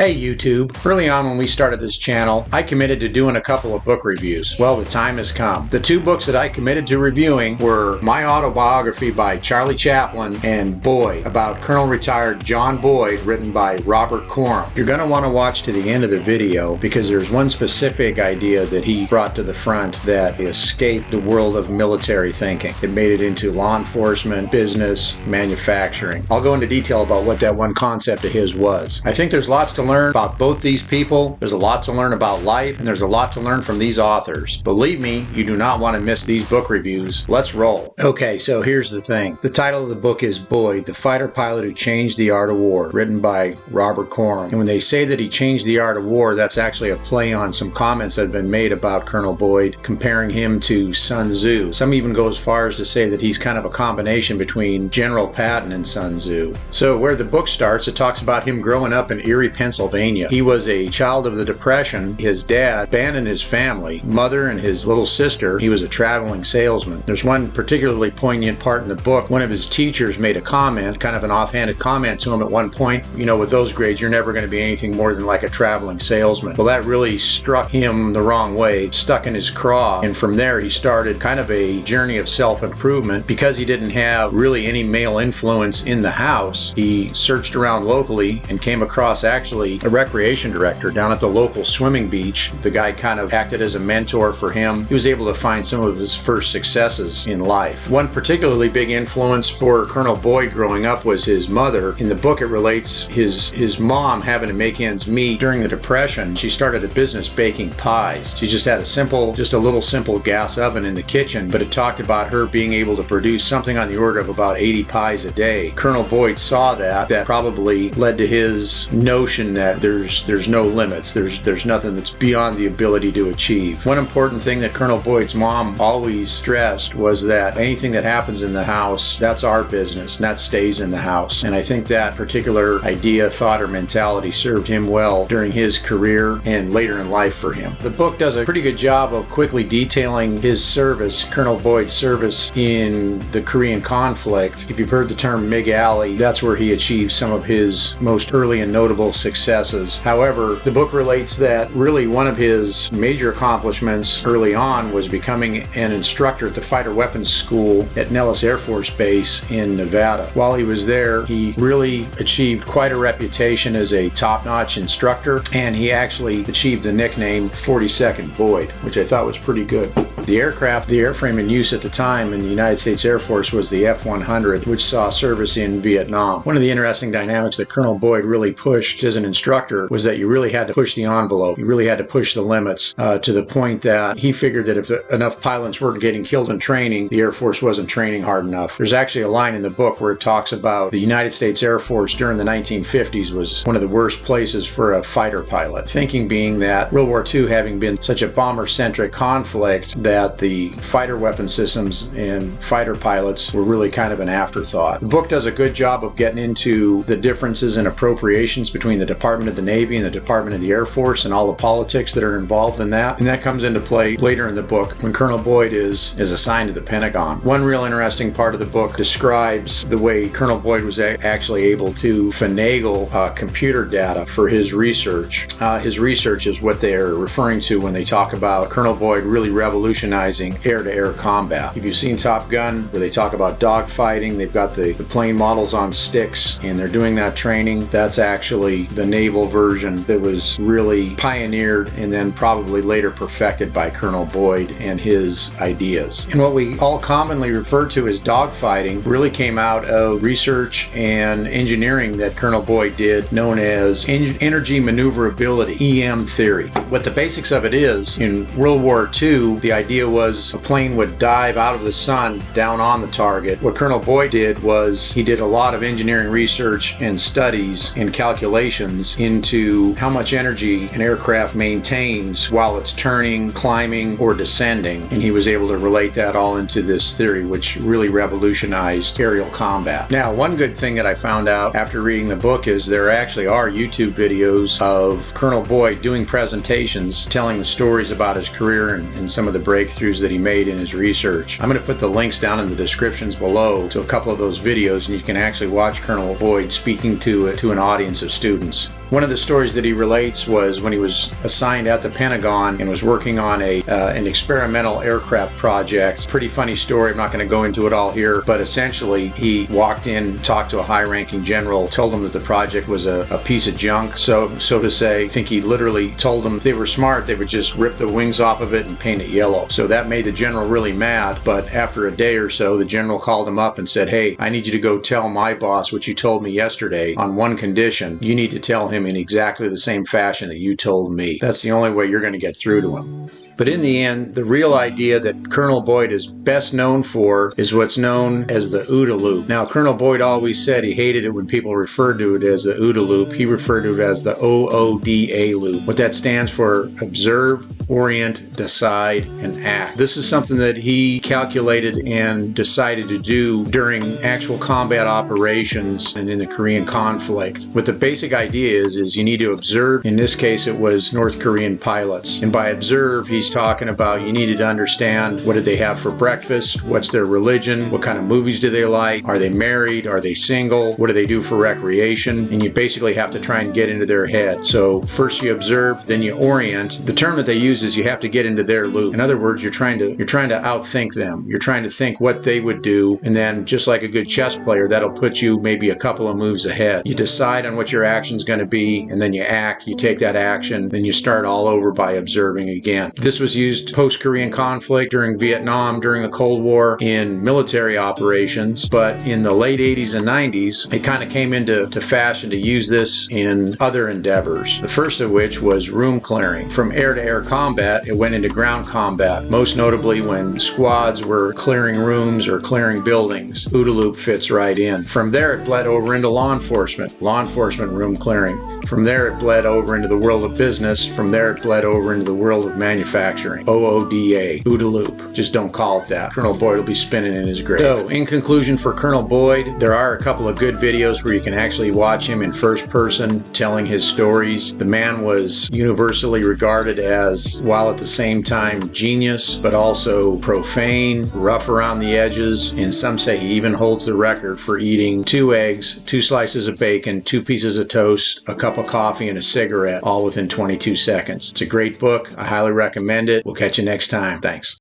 Hey YouTube, early on when we started this channel, I committed to doing a couple of book reviews. Well, the time has come. The two books that I committed to reviewing were my autobiography by Charlie Chaplin and Boyd, about Colonel Retired John Boyd, written by Robert Coram. You're going to want to watch to the end of the video because there's one specific idea that he brought to the front that escaped the world of military thinking. It made it into law enforcement, business, manufacturing. I'll go into detail about what that one concept of his was. I think there's lots to learn about both these people. There's a lot to learn about life, and there's a lot to learn from these authors. Believe me, you do not want to miss these book reviews. Let's roll. Okay, so here's the thing. The title of the book is Boyd, the Fighter Pilot Who Changed the Art of War, written by Robert Coram. And when they say that he changed the art of war, that's actually a play on some comments that have been made about Colonel Boyd, comparing him to Sun Tzu. Some even go as far as to say that he's kind of a combination between General Patton and Sun Tzu. So where the book starts, it talks about him growing up in Erie, Pennsylvania. He was a child of the Depression. His dad abandoned his family, mother and his little sister. He was a traveling salesman. There's one particularly poignant part in the book. One of his teachers made a comment, kind of an offhanded comment to him at one point. You know, with those grades, you're never going to be anything more than like a traveling salesman. Well, that really struck him the wrong way. It stuck in his craw. And from there, he started kind of a journey of self-improvement. Because he didn't have really any male influence in the house, he searched around locally and came across actually a recreation director down at the local swimming beach. The guy kind of acted as a mentor for him. He was able to find some of his first successes in life. One particularly big influence for Colonel Boyd growing up was his mother. In the book, it relates his mom having to make ends meet during the Depression. She started a business baking pies. She just had a little simple gas oven in the kitchen, but it talked about her being able to produce something on the order of about 80 pies a day. Colonel Boyd saw that. That probably led to his notion that there's no limits. There's nothing that's beyond the ability to achieve. One important thing that Colonel Boyd's mom always stressed was that anything that happens in the house, that's our business, and that stays in the house. And I think that particular idea, thought, or mentality served him well during his career and later in life for him. The book does a pretty good job of quickly detailing his service, Colonel Boyd's service in the Korean conflict. If you've heard the term MiG Alley, that's where he achieved some of his most early and notable successes. However, the book relates that really one of his major accomplishments early on was becoming an instructor at the Fighter Weapons School at Nellis Air Force Base in Nevada. While he was there, he really achieved quite a reputation as a top-notch instructor, and he actually achieved the nickname 42nd Boyd, which I thought was pretty good. The airframe in use at the time in the United States Air Force was the F-100, which saw service in Vietnam. One of the interesting dynamics that Colonel Boyd really pushed as an instructor was that you really had to push the envelope. You really had to push the limits to the point that he figured that if enough pilots weren't getting killed in training, the Air Force wasn't training hard enough. There's actually a line in the book where it talks about the United States Air Force during the 1950s was one of the worst places for a fighter pilot. Thinking being that World War II having been such a bomber-centric conflict that the fighter weapon systems and fighter pilots were really kind of an afterthought. The book does a good job of getting into the differences in appropriations between the Department of the Navy and the Department of the Air Force and all the politics that are involved in that. And that comes into play later in the book when Colonel Boyd is assigned to the Pentagon. One real interesting part of the book describes the way Colonel Boyd was actually able to finagle computer data for his research. His research is what they're referring to when they talk about Colonel Boyd really revolutionizing air-to-air combat. If you've seen Top Gun, where they talk about dogfighting, they've got the plane models on sticks, and they're doing that training. That's actually the naval version that was really pioneered and then probably later perfected by Colonel Boyd and his ideas. And what we all commonly refer to as dogfighting really came out of research and engineering that Colonel Boyd did, known as energy maneuverability, EM theory. What the basics of it is, in World War II, the idea was a plane would dive out of the sun down on the target. What Colonel Boyd did was he did a lot of engineering research and studies and calculations into how much energy an aircraft maintains while it's turning, climbing, or descending. And he was able to relate that all into this theory, which really revolutionized aerial combat. Now, one good thing that I found out after reading the book is there actually are YouTube videos of Colonel Boyd doing presentations, telling the stories about his career and some of the breakthroughs that he made in his research. I'm going to put the links down in the descriptions below to a couple of those videos, and you can actually watch Colonel Boyd speaking to an audience of students. One of the stories that he relates was when he was assigned at the Pentagon and was working on an experimental aircraft project. Pretty funny story. I'm not going to go into it all here, but essentially he walked in, talked to a high-ranking general, told him that the project was a piece of junk, so to say. I think he literally told them if they were smart, they would just rip the wings off of it and paint it yellow. So that made the general really mad, but after a day or so, the general called him up and said, "Hey, I need you to go tell my boss what you told me yesterday on one condition. You need to tell him in exactly the same fashion that you told me. That's the only way you're going to get through to him." But in the end, the real idea that Colonel Boyd is best known for is what's known as the OODA Loop. Now, Colonel Boyd always said he hated it when people referred to it as the OODA Loop. He referred to it as the OODA Loop. What that stands for: observe, orient, decide, and act. This is something that he calculated and decided to do during actual combat operations and in the Korean conflict. What the basic idea is you need to observe. In this case, it was North Korean pilots. And by observe, he's talking about you needed to understand what did they have for breakfast, what's their religion, what kind of movies do they like, are they married, are they single, what do they do for recreation, and you basically have to try and get into their head. So first you observe, then you orient. The term that they use is you have to get into their loop. In other words, you're trying to outthink them. You're trying to think what they would do, and then just like a good chess player, that'll put you maybe a couple of moves ahead. You decide on what your action's going to be, and then you act, you take that action, then you start all over by observing again. This was used post-Korean conflict, during Vietnam, during the Cold War, in military operations, but in the late 80s and 90s, it kind of came into fashion to use this in other endeavors. The first of which was room clearing. From air-to-air combat, it went into ground combat, most notably when squads were clearing rooms or clearing buildings. OODA Loop fits right in. From there, it bled over into law enforcement room clearing. From there, it bled over into the world of business. From there, it bled over into the world of manufacturing. OODA, OODA Loop. Just don't call it that. Colonel Boyd will be spinning in his grave. So, in conclusion for Colonel Boyd, there are a couple of good videos where you can actually watch him in first person telling his stories. The man was universally regarded as, while at the same time genius, but also profane, rough around the edges, and some say he even holds the record for eating 2 eggs, 2 slices of bacon, 2 pieces of toast, a cup of coffee, and a cigarette, all within 22 seconds. It's a great book. I highly recommend it. We'll catch you next time. Thanks.